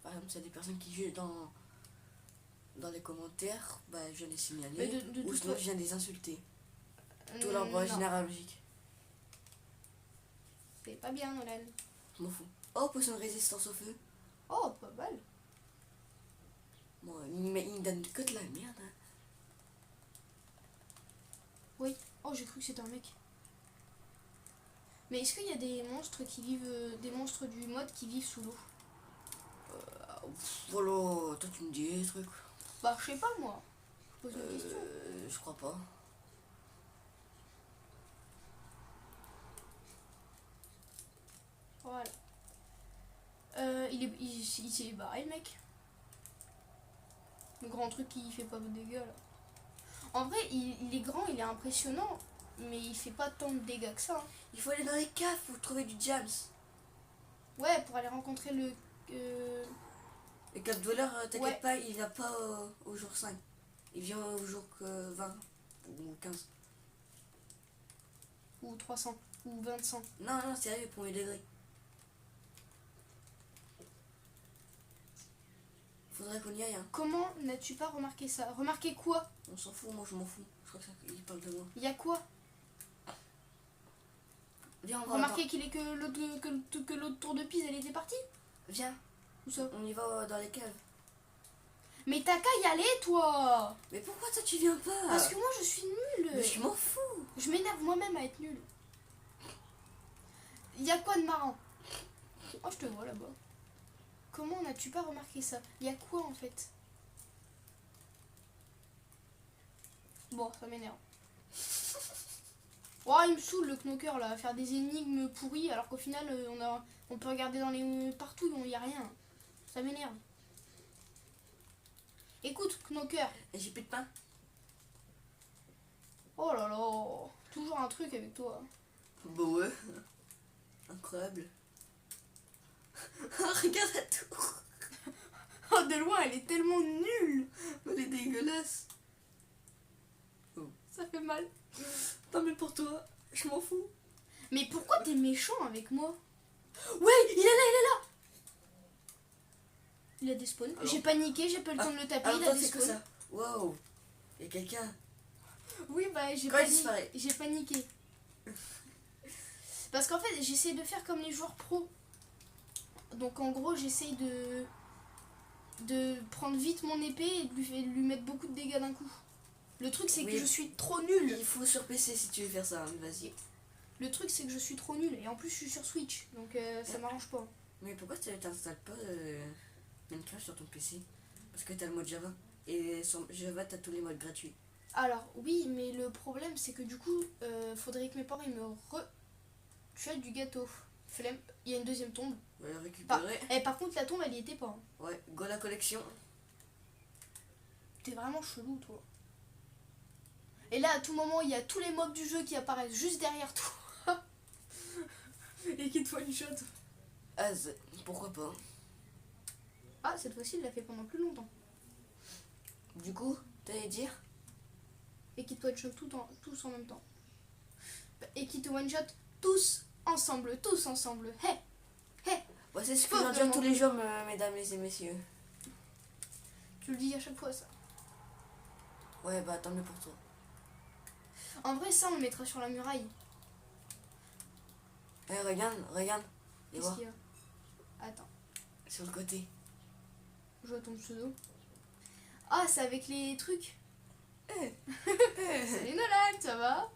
Par exemple, s'il y a des personnes qui jugent dans les commentaires, bah, je viens les signaler. Mais de ou toute sinon, fa- je viens les insulter. Tout l'arbre non, généalogique. c'est pas bien, Nolan. Je m'en fous. Oh, potion de résistance au feu. Oh, pas mal. Bon, mais il me donne que de la merde. Hein. Oui. Oh, j'ai cru que c'était un mec. Mais est-ce qu'il y a des monstres qui vivent, des monstres du mode qui vivent sous l'eau? Voilà, toi tu me dis des trucs. Bah, je sais pas moi. Je pose une question. Je crois pas. Voilà. Il s'est barré le mec. Le grand truc qui fait pas de dégâts là. En vrai, il est grand, il est impressionnant, mais il fait pas tant de dégâts que ça. Hein. Il faut aller dans les caves pour trouver du jams. Ouais, pour aller rencontrer le. Le cave dweller, t'inquiète Ouais. pas, il vient pas au jour 5. Il vient au jour 20 ou 15. Ou 300, ou 25. Non, non, sérieux, premier degré. Faudrait qu'on y aille. Hein. Comment n'as-tu pas remarqué ça? Remarqué quoi? On s'en fout, moi je m'en fous. Je crois qu'il parle de moi. Il y a quoi? Viens, on va Remarqué qu'il est que l'autre tour de Pise, elle était partie? Viens, Où ça? on y va dans les caves. Mais t'as qu'à y aller, toi! Mais pourquoi toi tu viens pas? Parce que moi je suis nulle! Mais je m'en fous. Je m'énerve moi-même à être nulle. Il y a quoi de marrant? Oh, je te vois là-bas. Comment n'as-tu pas remarqué ça? Il y a quoi en fait? Bon, ça m'énerve. Oh, il me saoule le knocker là, à faire des énigmes pourries alors qu'au final on peut regarder dans les partout, il n'y a rien. Ça m'énerve. Écoute, knocker. Et j'ai plus de pain. Oh là là, toujours un truc avec toi. Bah ouais. Incroyable. Regarde la tour. Oh, de loin, elle est tellement nulle. Elle est dégueulasse. Ça fait mal. Pas mais pour toi, je m'en fous. Mais pourquoi t'es méchant avec moi? Ouais, il est là. Il a despawn. Alors J'ai paniqué, j'ai pas le temps de le taper, Alors il a toi, c'est quoi despawn. ça? Waouh. Il y a quelqu'un. Oui, bah Quand il disparaît. j'ai paniqué. Parce qu'en fait, j'essaie de faire comme les joueurs pros. Donc en gros, j'essaye de prendre vite mon épée et de lui mettre beaucoup de dégâts d'un coup. Le truc, c'est que Oui. je suis trop nulle. Il faut sur PC si tu veux faire ça, hein, vas-y. Le truc, c'est que je suis trop nulle. Et en plus, je suis sur Switch. Donc ça m'arrange pas. Mais pourquoi tu t'installes pas Minecraft sur ton PC? Parce que t'as le mode Java. Et sur Java, t'as tous les modes gratuits. Alors, oui, mais le problème, c'est que du coup, faudrait que mes parents ils me tuent du gâteau. Flemme. Il y a une deuxième tombe. On va le récupérer. Par contre, la tombe, elle y était pas. Hein. Ouais, go la collection. T'es vraiment chelou, toi. Et là, à tout moment, il y a tous les mobs du jeu qui apparaissent juste derrière toi. Et qui te one-shot. Az, pourquoi pas? Ah, cette fois-ci, il l'a fait pendant plus longtemps. Du coup, t'allais dire? Et qui te one-shot tous en même temps. Et qui te one-shot tous ensemble. Hé. Ouais, c'est ce que Faut j'en dis vraiment. tous les jours, mesdames et messieurs. Tu le dis à chaque fois, ça. Ouais, bah tant mieux pour toi. En vrai, ça, on le mettra sur la muraille. Eh, regarde. Et Qu'est-ce voir, qu'il y a? Attends. sur le côté. Je vois ton pseudo. Ah, c'est avec les trucs. Salut Nolan, ça va?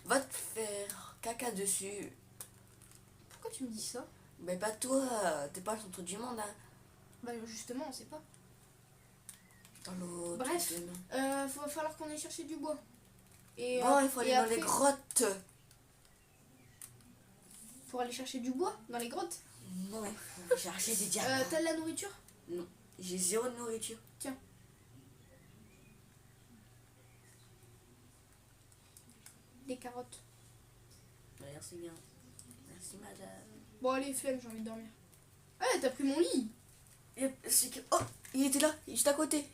Va te faire caca dessus. Pourquoi tu me dis ça? Mais pas toi, t'es pas le centre du monde, hein. Bah justement, on sait pas. Dans l'autre. Bref. demain. Va falloir qu'on aille chercher du bois. Et, Bon, il faut aller et dans après, les grottes. pour aller chercher du bois dans les grottes. Non, on va chercher des diamants. T'as de la nourriture? Non, j'ai zéro de nourriture. Des carottes. Merci bien. Merci madame. Bon allez, flemme, j'ai envie de dormir. Ah, t'as pris mon lit. Et c'est que... Oh, il était là, juste à côté.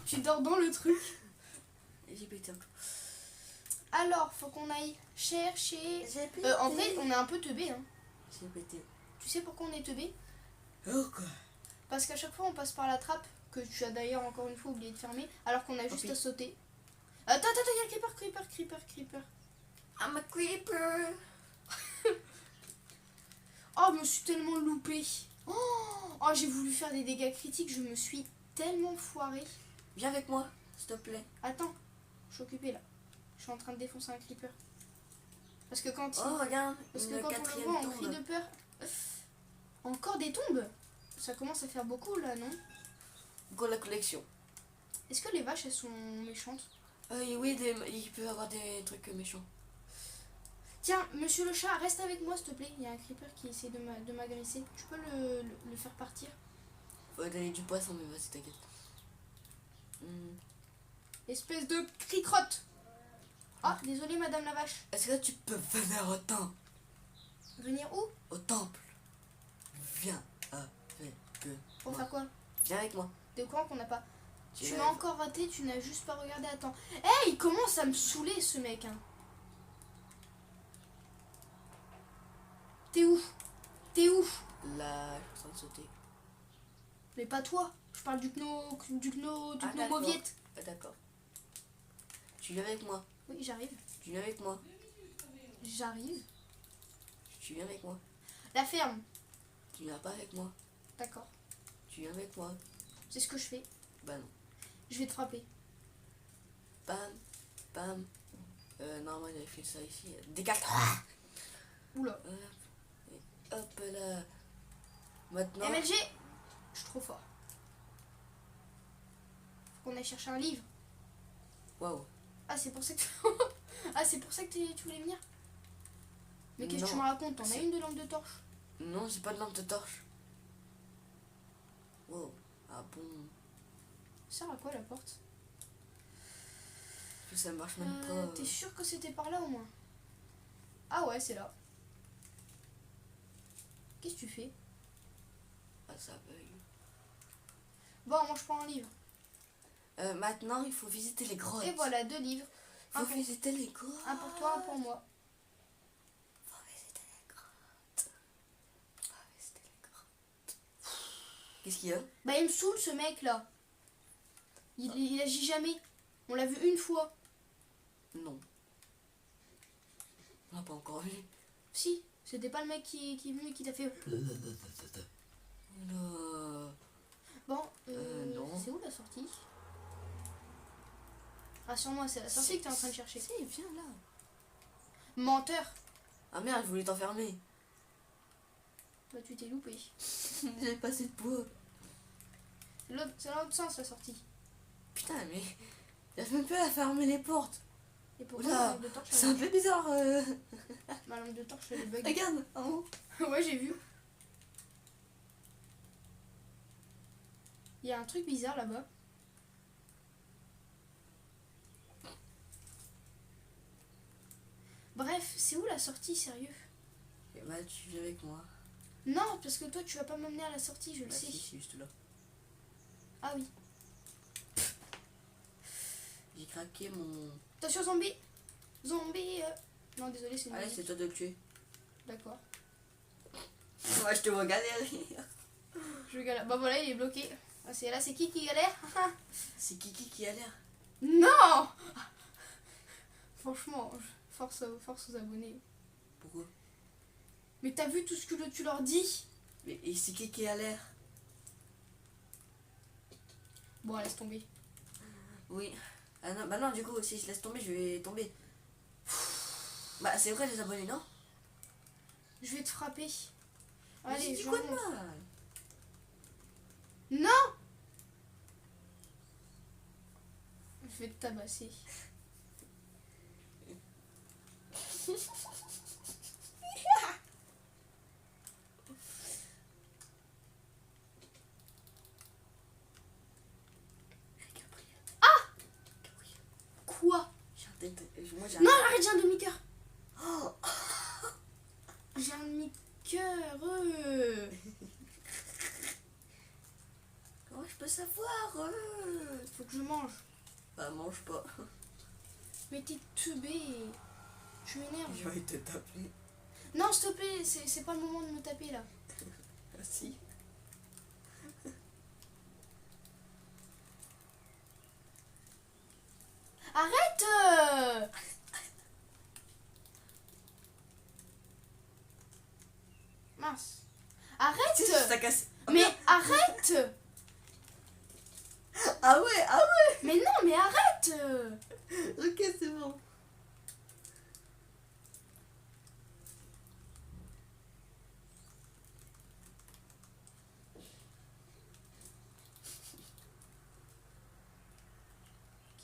Tu dors dans le truc. Et j'ai pété un coup. Alors, faut qu'on aille chercher... J'ai pété. en vrai, on est un peu teubé. Hein. J'ai pété. Tu sais pourquoi on est teubé? Oh quoi? Parce qu'à chaque fois, on passe par la trappe, que tu as d'ailleurs encore une fois oublié de fermer, alors qu'on a juste oui. à sauter. Attends, il y a le creeper. I'm a creeper. Oh, je me suis tellement loupée. Oh, j'ai voulu faire des dégâts critiques, je me suis tellement foirée. Viens avec moi, s'il te plaît. Attends, je suis occupée là. Je suis en train de défoncer un creeper. Parce que quand Oh, regarde, Parce que une quand on le quatrième voit, on crie tombe. de peur. Encore des tombes? Ça commence à faire beaucoup là, non? Go la collection. Est-ce que les vaches, elles sont méchantes? Oui, il peut y avoir des trucs méchants. Tiens, monsieur le chat, reste avec moi s'il te plaît. Il y a un creeper qui essaie de m'agresser. Tu peux le faire partir? Faut donner du poisson, mais vas-y, t'inquiète. Espèce de cricrotte. Ah, désolé madame la vache. Est-ce que tu peux venir au temple? Venir où? Au temple. Viens avec Pour moi. faire quoi? Viens avec moi. T'es au courant qu'on n'a pas... Tu lèves. m'as encore raté, tu n'as juste pas regardé. Attends. Hey, il commence à me saouler ce mec. Hein. T'es où? Là, je suis en train de sauter. Mais pas toi. Je parle du d'accord. mauviette. Ah, d'accord. Tu viens avec moi. Oui, j'arrive. Tu viens avec moi. J'arrive. Tu viens avec moi. La ferme. Tu viens pas avec moi. D'accord. Tu viens avec moi. C'est ce que je fais. Bah non. Je vais te frapper. Bam, bam, Normalement, il avait fait ça ici. Décale-toi. Oula. Hop là. Maintenant. MLG, je suis trop fort. Faut qu'on aille chercher un livre. Waouh. Ah, c'est pour ça que ah, c'est pour ça que tu voulais venir. Mais qu'est-ce que tu Non. me racontes? T'en as C'est- une de lampe de torche? Non, j'ai pas de lampe de torche. Wow. Ah bon. Ça sert à quoi la porte? Ça marche même pas. T'es sûr que c'était par là au moins? Ah ouais, c'est là. Qu'est-ce que tu fais? Ah, ça bug. Bon, moi je prends un livre. Maintenant, il faut visiter les grottes. Et voilà, 2 livres. Il Un faut pour, visiter les grottes. un pour toi, un pour moi. Faut visiter les grottes. Faut visiter les grottes. Qu'est-ce qu'il y a? Bah, il me saoule ce mec là. Il agit jamais. On l'a vu une fois. Non. On l'a pas encore vu. Si, c'était pas le mec qui est venu et qui t'a fait. Oula. Bon, Non. c'est où la sortie? Rassure-moi, c'est la sortie que t'es en train de chercher. Si, viens là. Menteur. Ah merde, je voulais t'enfermer. Bah, tu t'es loupé. J'avais pas assez de poids. C'est dans l'autre sens la sortie. Putain, mais j'arrive même pas à fermer les portes. Et pourquoi Oula, la lampe de torche C'est un peu bizarre. ma lampe de torche elle est bug. Regarde, en haut. Ouais, j'ai vu. Il y a un truc bizarre là-bas. Bref, c'est où la sortie, sérieux? Et bah, tu viens avec moi. Non, parce que toi tu vas pas m'emmener à la sortie, je le Bah, sais. si, c'est juste là. Ah oui. J'ai craqué mon. Attention zombie. Zombie. Non, désolé, c'est une Allez, musique. c'est toi de le tuer. D'accord. Moi, je te vois galérer. Je galère. Bah voilà, il est bloqué. Ah, c'est qui galère? C'est Kiki qui a l'air. Non. Franchement, force aux abonnés. Pourquoi? Mais t'as vu tout ce que tu leur dis? Mais et c'est qui a l'air? Bon, laisse tomber. Oui. Ah non, bah non, du coup, si je laisse tomber, je vais tomber. Bah, c'est vrai, les abonnés, non? Je vais te frapper. Mais Allez, j'ai dit je quoi de remonte. mal? Non. Je vais te tabasser. Quoi? Moi, j'ai Non, arrête, j'ai un demi-cœur. J'ai un demi-cœur. Comment je peux savoir? Faut que je mange. Bah, mange pas. Mais t'es teubé. Tu m'énerves. Je vais te taper. Non, s'il te plaît, c'est pas le moment de me taper là. Ah, si. Arrête. Mince. Arrête. Ça casse. Mais arrête. Ah ouais, ah ouais. Mais non, mais arrête. Ok, c'est bon.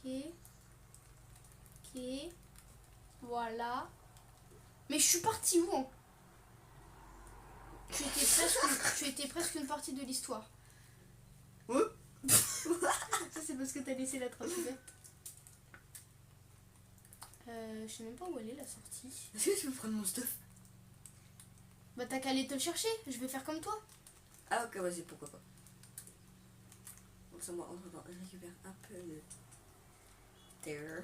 Ok. Ok. Voilà. Mais je suis partie où hein? Tu étais presque une partie de l'histoire. Ouais. Ça c'est parce que t'as laissé la trace ouverte. Je sais même pas où elle est la sortie. Est-ce que tu veux prendre mon stuff? Bah t'as qu'à aller te le chercher, je vais faire comme toi. Ah ok, vas-y, pourquoi pas. Donc ça, moi, en attendant, je récupère un peu de terre.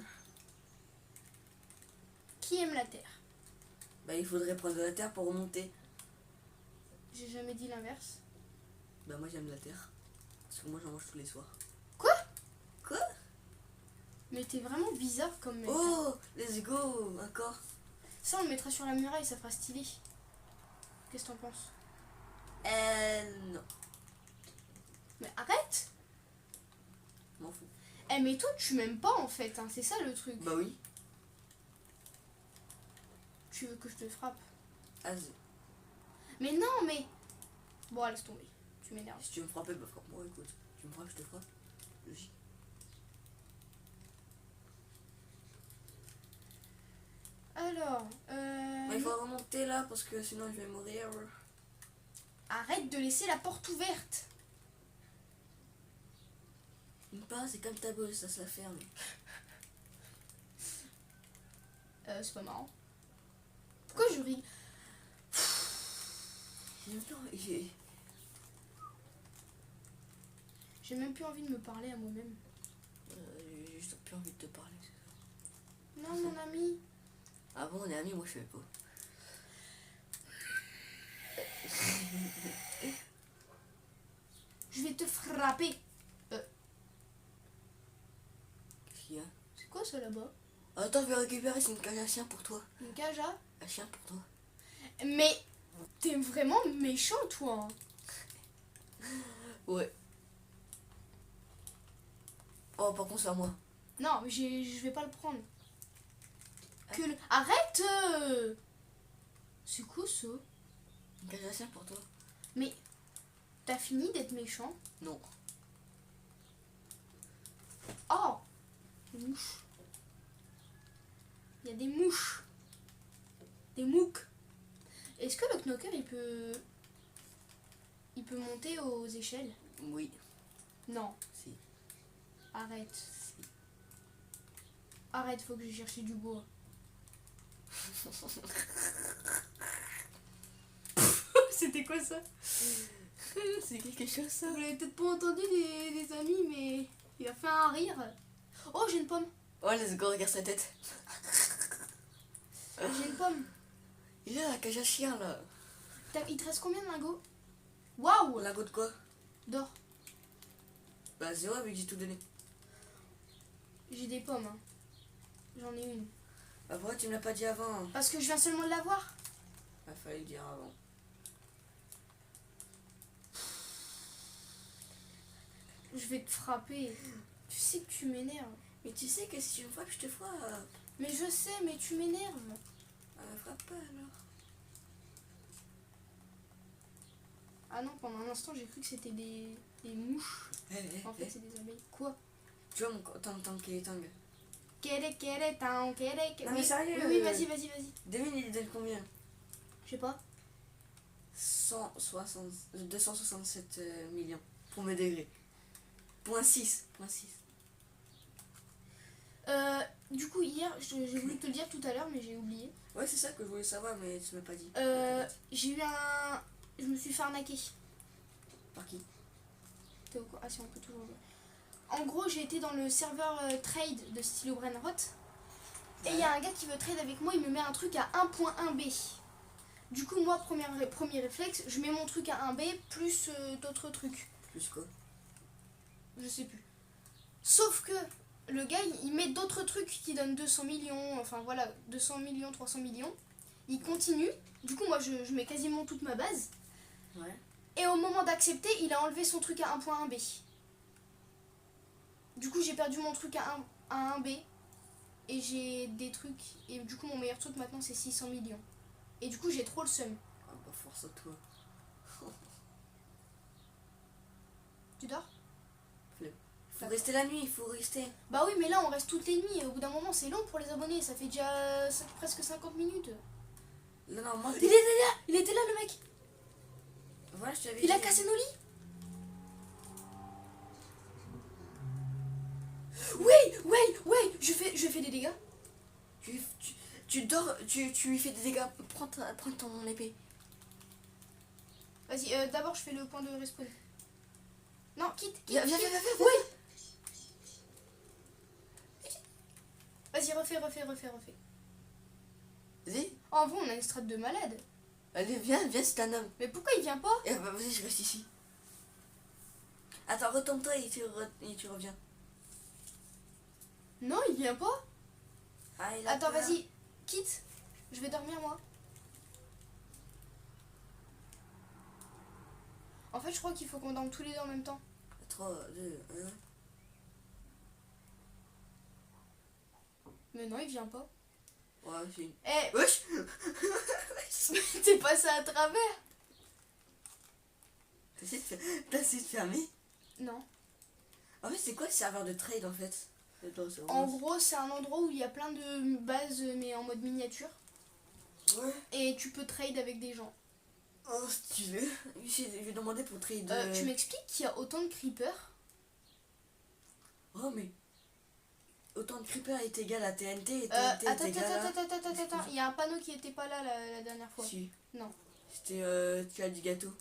Qui aime la terre? Bah, il faudrait prendre de la terre pour remonter. J'ai jamais dit l'inverse. Bah, moi, j'aime la terre. Parce que moi, j'en mange tous les soirs. Quoi? Quoi? Mais t'es vraiment bizarre comme mec. Oh, let's go, encore. Ça on le mettra sur la muraille, ça fera stylé. Qu'est-ce que t'en penses? Non. Mais arrête! M'en fous. Eh mais toi tu m'aimes pas en fait, hein, c'est ça le truc. Bah oui. Tu veux que je te frappe? Vas-y. Mais non, mais... Bon, laisse tomber. Tu m'énerves. Si tu veux me frapper, bah frappe-moi, écoute. Tu me frappes, je te frappe. Logique. Alors, Mais il faut remonter là parce que sinon je vais mourir. arrête de laisser la porte ouverte. Une part, c'est comme ta bosse, ça se la ferme. C'est pas marrant. Pourquoi je ris? J'ai même plus envie de me parler à moi-même. J'ai juste plus envie de te parler. Non, mon ami. Ah bon, on est amis, moi je fais pas. Je vais te frapper. Qu'est-ce qu'il y a? C'est quoi ça là-bas? Attends, je vais récupérer, c'est une cage à chien pour toi. Une cage à... Un chien pour toi. Mais t'es vraiment méchant, toi. Ouais. Oh, par contre, c'est à moi. Non, mais je vais pas le prendre. Arrête C'est quoi ça? Une cage à chien pour toi. Mais t'as fini d'être méchant? Non. Oh, des mouches. Il y a des mouches. Des mouques. Est-ce que le knocker il peut monter aux échelles? Oui. Non. Si. Arrête. Si. Arrête, faut que je cherche du bois. C'était quoi ça? C'est quelque chose ça. Vous l'avez peut-être pas entendu des amis, mais il a fait un rire. Oh, j'ai une pomme. Oh, let's go, regarde sa tête. J'ai une pomme. Il est là, la cage à chien là. Il te reste combien de lingots? Waouh! Lingot de quoi? D'or. Bah, zéro, avec j'ai tout donné. J'ai des pommes. Hein. J'en ai une. Bah, pourquoi tu me l'as pas dit avant? Parce que je viens seulement de l'avoir. Bah, fallait le dire avant. Je vais te frapper. Tu sais que tu m'énerves. Mais tu sais que si tu me frappes, je te frappe. Mais je sais, mais tu m'énerves. Frappe pas alors. Ah non, pendant un instant, j'ai cru que c'était des mouches. En fait, c'est des abeilles. Quoi? Tu vois mon tang qui est tang. Non, mais sérieux, Oui, vas-y. 2000, il donne combien? Je sais pas. 267 millions pour mes degrés. Point 6. Du coup, hier, j'ai voulu te le dire tout à l'heure, mais j'ai oublié. Ouais, c'est ça que je voulais savoir, mais tu m'as pas dit. J'ai eu un... Je me suis fait arnaquer. Par qui? T'es au courant? Ah si, on peut toujours jouer. En gros, j'ai été dans le serveur trade de Stylo Brainrot. Et il y a un gars qui veut trade avec moi, il me met un truc à 1.1b. Du coup, moi, premier réflexe, je mets mon truc à 1b plus d'autres trucs. Plus quoi? Je sais plus. Sauf que le gars, il met d'autres trucs qui donnent 200 millions, enfin voilà, 200 millions, 300 millions. Il continue. Du coup, moi, je mets quasiment toute ma base. Ouais. Et au moment d'accepter, il a enlevé son truc à 1.1b. Du coup, j'ai perdu mon truc à 1b. Et j'ai des trucs. Et du coup, mon meilleur truc maintenant, c'est 600 millions. Et du coup, j'ai trop le seum. Ah bah, force à toi. Tu dors? Faut rester la nuit, il faut rester. Bah oui, mais là, on reste toutes les nuits. Et au bout d'un moment, c'est long pour les abonnés. Ça fait déjà presque 50 minutes. Non, moi. Il était là! Il était là, le mec! Voilà, je t'avais Il a dit. cassé nos lits! Ouais! Je fais des dégâts. Tu dors, tu lui fais des dégâts. Prends ton épée. Vas-y, d'abord, je fais le point de respawn. Non, quitte. Viens. Ouais! Vas-y, refais. Vas-y. En vrai, on a une strat de malade. Allez, viens, c'est un homme. Mais pourquoi il vient pas? Et bah, vas-y, je reste ici. Attends, retourne-toi et tu reviens. Non, il vient pas. Ah, il a Attends, peur. vas-y, quitte. Je vais dormir, moi. En fait, je crois qu'il faut qu'on dorme tous les deux en même temps. 3, 2, 1. Mais non, il vient pas. Ouais, c'est... Eh, Wesh. t'es passé à travers? T'as essayé de fermer? Non. En fait, c'est quoi le serveur de trade en fait? Attends, c'est En vraiment- gros, c'est un endroit où il y a plein de bases, mais en mode miniature. Ouais. Et tu peux trade avec des gens. Oh, stylé. Je vais demander pour trade. Tu m'expliques qu'il y a autant de creepers? Oh, mais. Autant de creeper est égal à TNT et TNT Attends, est égal à. attends. Il y a un panneau qui était pas là la dernière fois. Si. Non. C'était. Tu as du gâteau.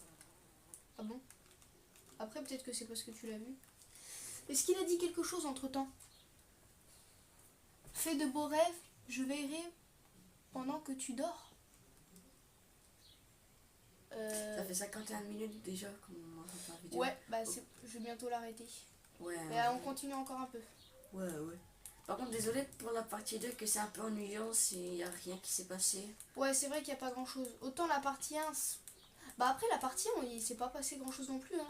Ah bon? Après, peut-être que c'est parce que tu l'as vu. Est-ce qu'il a dit quelque chose entre temps? Fais de beaux rêves, je veillerai pendant que tu dors. Ça fait 51 minutes déjà qu'on a fait la vidéo. Ouais, bah je vais bientôt l'arrêter. Ouais. Mais on continue encore un peu. Ouais. Par contre, désolé pour la partie 2 que c'est un peu ennuyant s'il n'y a rien qui s'est passé. Ouais, c'est vrai qu'il n'y a pas grand chose. Autant la partie 1. Bah après la partie 1, il s'est pas passé grand chose non plus. Hein.